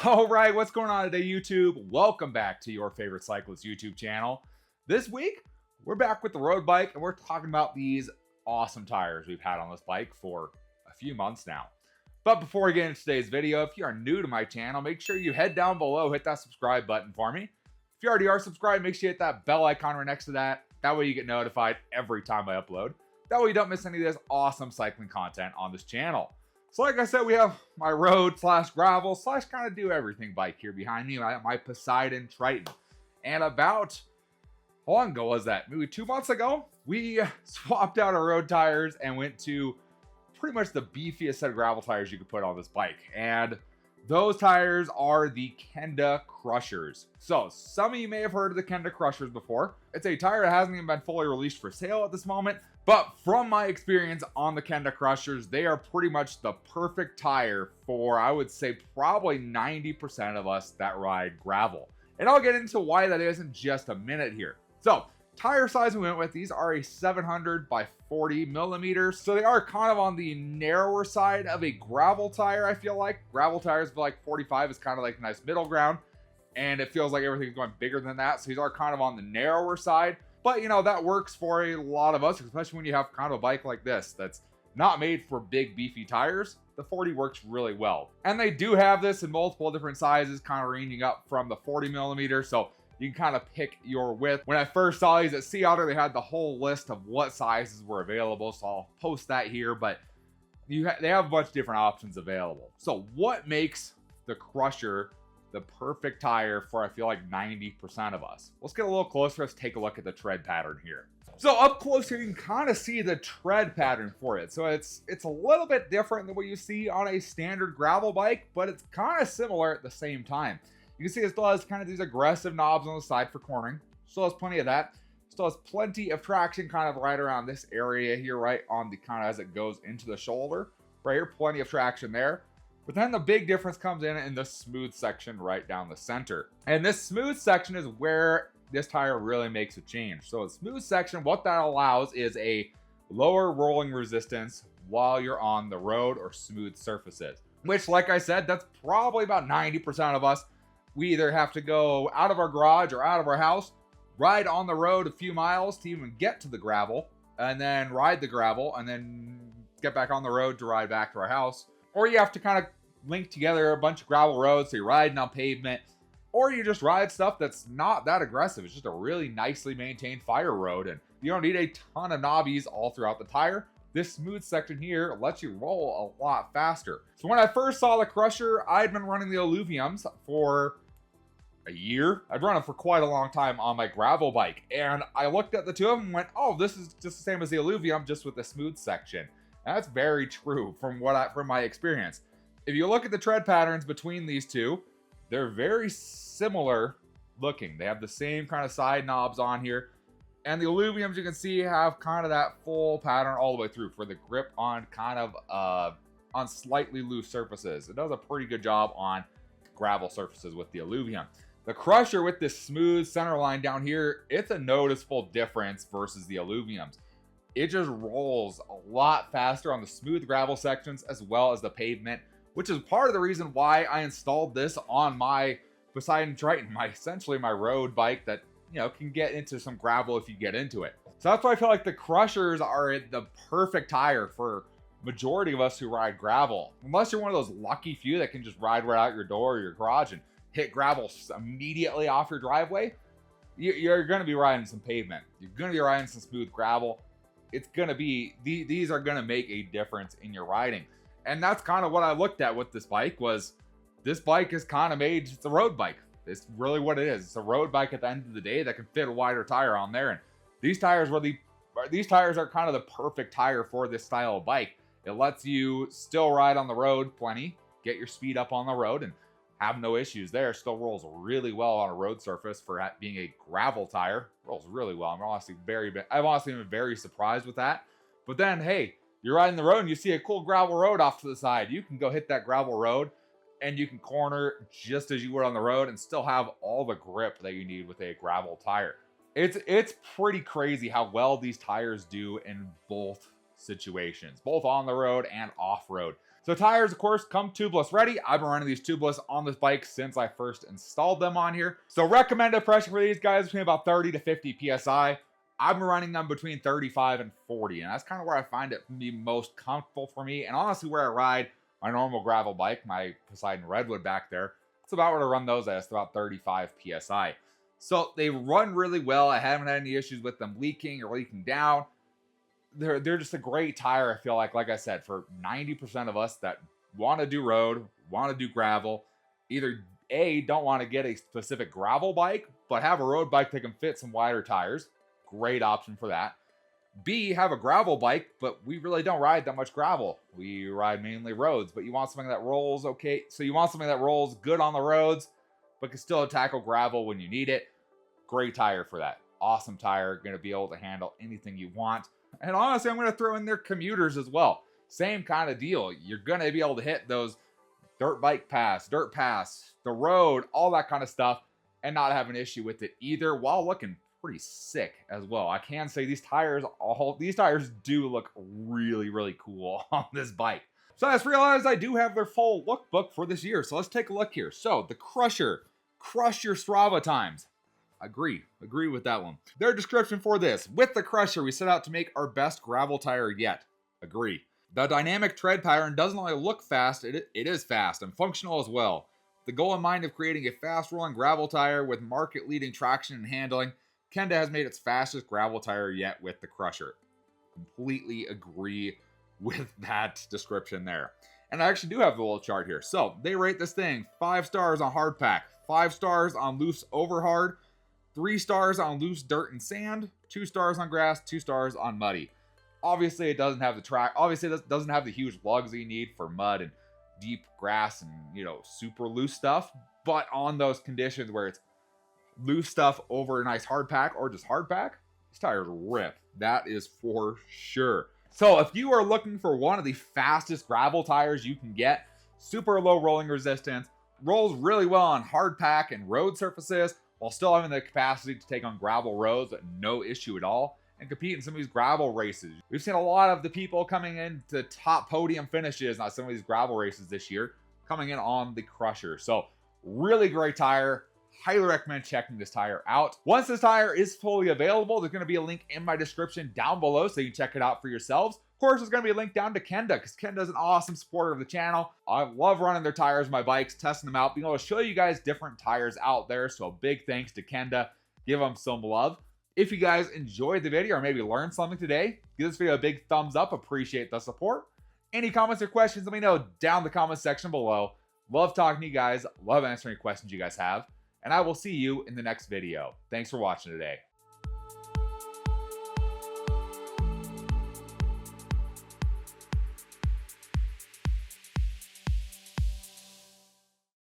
All right, what's going on today, YouTube? Welcome back to your favorite cyclist YouTube channel. This week, we're back with the road bike, and we're talking about these awesome tires we've had on this bike for a few months now. But before we get into today's video, if you are new to my channel, make sure you head down below, hit that subscribe button for me. If you already are subscribed, make sure you hit that bell icon right next to that. That way you get notified every time I upload. That way you don't miss any of this awesome cycling content on this channel. So like I said, we have my road slash gravel slash kind of do everything bike here behind me, my Poseidon Triton. And about, how long ago was that? Maybe 2 months ago, we swapped out our road tires and went to pretty much the beefiest set of gravel tires you could put on this bike. And those tires are the Kenda Crushers. So some of you may have heard of the Kenda Crushers before. It's a tire that hasn't even been fully released for sale at this moment. But from my experience on the Kenda Crushers, they are pretty much the perfect tire for, I would say, probably 90% of us that ride gravel. And I'll get into why that is in just a minute here. So, tire size we went with, these are a 700 by 40 millimeters. So they are kind of on the narrower side of a gravel tire, I feel like. Gravel tires feel like 45 is kind of like a nice middle ground. And it feels like everything's going bigger than that. So these are kind of on the narrower side. But, you know, that works for a lot of us, especially when you have kind of a bike like this that's not made for big, beefy tires. The 40 works really well. And they do have this in multiple different sizes, kind of ranging up from the 40 millimeter. So you can kind of pick your width. When I first saw these at Sea Otter, they had the whole list of what sizes were available. So I'll post that here, but they have a bunch of different options available. So what makes the Crusher the perfect tire for, I feel like, 90% of us? Let's get a little closer. Let's take a look at the tread pattern here. So up close here, you can kind of see the tread pattern for it. So it's a little bit different than what you see on a standard gravel bike, but it's kind of similar at the same time. You can see it still has kind of these aggressive knobs on the side for cornering. Still has plenty of that. Still has plenty of traction kind of right around this area here, right on the kind of as it goes into the shoulder. Right here, plenty of traction there. But then the big difference comes in the smooth section right down the center. And this smooth section is where this tire really makes a change. So the smooth section, what that allows is a lower rolling resistance while you're on the road or smooth surfaces. Which, like I said, that's probably about 90% of us. We either have to go out of our garage or out of our house, ride on the road a few miles to even get to the gravel, and then ride the gravel, and then get back on the road to ride back to our house. Or you have to kind of link together a bunch of gravel roads, so you're riding on pavement, or you just ride stuff that's not that aggressive. It's just a really nicely maintained fire road, and you don't need a ton of knobbies all throughout the tire. This smooth section here lets you roll a lot faster. So when I first saw the Crusher, I'd been running the Alluviums for a year. I'd run them for quite a long time on my gravel bike, and I looked at the two of them and went, oh, this is just the same as the Alluvium, just with the smooth section. And that's very true from my experience. If you look at the tread patterns between these two, they're very similar looking. They have the same kind of side knobs on here. And the Alluviums, you can see, have kind of that full pattern all the way through for the grip on kind of on slightly loose surfaces. It does a pretty good job on gravel surfaces with the Alluvium. The Crusher with this smooth center line down here, it's a noticeable difference versus the Alluviums. It just rolls a lot faster on the smooth gravel sections as well as the pavement, which is part of the reason why I installed this on my Poseidon Triton, essentially my road bike that, you know, can get into some gravel if you get into it. So that's why I feel like the Crushers are the perfect tire for majority of us who ride gravel. Unless you're one of those lucky few that can just ride right out your door or your garage and hit gravel immediately off your driveway, you're going to be riding some pavement. You're going to be riding some smooth gravel. It's going to be, these are going to make a difference in your riding. And that's kind of what I looked at with this bike. Was this bike is kind of made, it's a road bike. It's really what it is. It's a road bike at the end of the day that can fit a wider tire on there. And these tires are kind of the perfect tire for this style of bike. It lets you still ride on the road plenty, get your speed up on the road, and have no issues there. Still rolls really well on a road surface for being a gravel tire. Rolls really well. I've honestly been very surprised with that. But then, hey, you're riding the road and you see a cool gravel road off to the side. You can go hit that gravel road and you can corner just as you would on the road and still have all the grip that you need with a gravel tire. It's pretty crazy how well these tires do in both situations, both on the road and off road. So tires, of course, come tubeless ready. I've been running these tubeless on this bike since I first installed them on here. So recommended pressure for these guys between about 30 to 50 PSI. I've been running them between 35 and 40, and that's kind of where I find it to be most comfortable for me. And honestly, where I ride my normal gravel bike, my Poseidon Redwood back there, it's about where to run those at. It's about 35 PSI. So they run really well. I haven't had any issues with them leaking or leaking down. They're just a great tire, I feel like I said, for 90% of us that want to do road, want to do gravel, either A, don't want to get a specific gravel bike, but have a road bike that can fit some wider tires. Great option for that. B, have a gravel bike, but we really don't ride that much gravel. We ride mainly roads, but you want something that rolls okay. So you want something that rolls good on the roads, but can still tackle gravel when you need it. Great tire for that. Awesome tire, going to be able to handle anything you want. And honestly, I'm going to throw in their commuters as well. Same kind of deal. You're going to be able to hit those dirt bike pass, dirt pass, the road, all that kind of stuff, and not have an issue with it either, while looking pretty sick as well. I can say these tires do look really, really cool on this bike. So I just realized I do have their full lookbook for this year. So let's take a look here. So the Crusher, crush your Strava times. Agree with that one. Their description for this: with the Crusher, we set out to make our best gravel tire yet. Agree. The dynamic tread pattern doesn't only look fast, it is fast and functional as well. The goal in mind of creating a fast-rolling gravel tire with market-leading traction and handling, Kenda has made its fastest gravel tire yet with the Crusher. Completely agree with that description there. And I actually do have the little chart here. So they rate this thing 5 stars on hard pack, 5 stars on loose over hard, 3 stars on loose dirt and sand, 2 stars on grass, 2 stars on muddy. Obviously, it doesn't have the track. Obviously, it doesn't have the huge lugs that you need for mud and deep grass and, super loose stuff. But on those conditions where it's loose stuff over a nice hard pack or just hard pack, these tires rip. That is for sure. So if you are looking for one of the fastest gravel tires you can get, super low rolling resistance, rolls really well on hard pack and road surfaces, while still having the capacity to take on gravel roads at no issue at all, and compete in some of these gravel races. We've seen a lot of the people coming in to top podium finishes on some of these gravel races this year, coming in on the Crusher. So really great tire. Highly recommend checking this tire out. Once this tire is fully available, there's going to be a link in my description down below so you can check it out for yourselves. Of course, there's going to be a link down to Kenda, because Kenda is an awesome supporter of the channel. I love running their tires, my bikes, testing them out, being able to show you guys different tires out there. So a big thanks to Kenda. Give them some love. If you guys enjoyed the video or maybe learned something today, give this video a big thumbs up. Appreciate the support. Any comments or questions, let me know down in the comment section below. Love talking to you guys. Love answering questions you guys have. And I will see you in the next video. Thanks for watching today.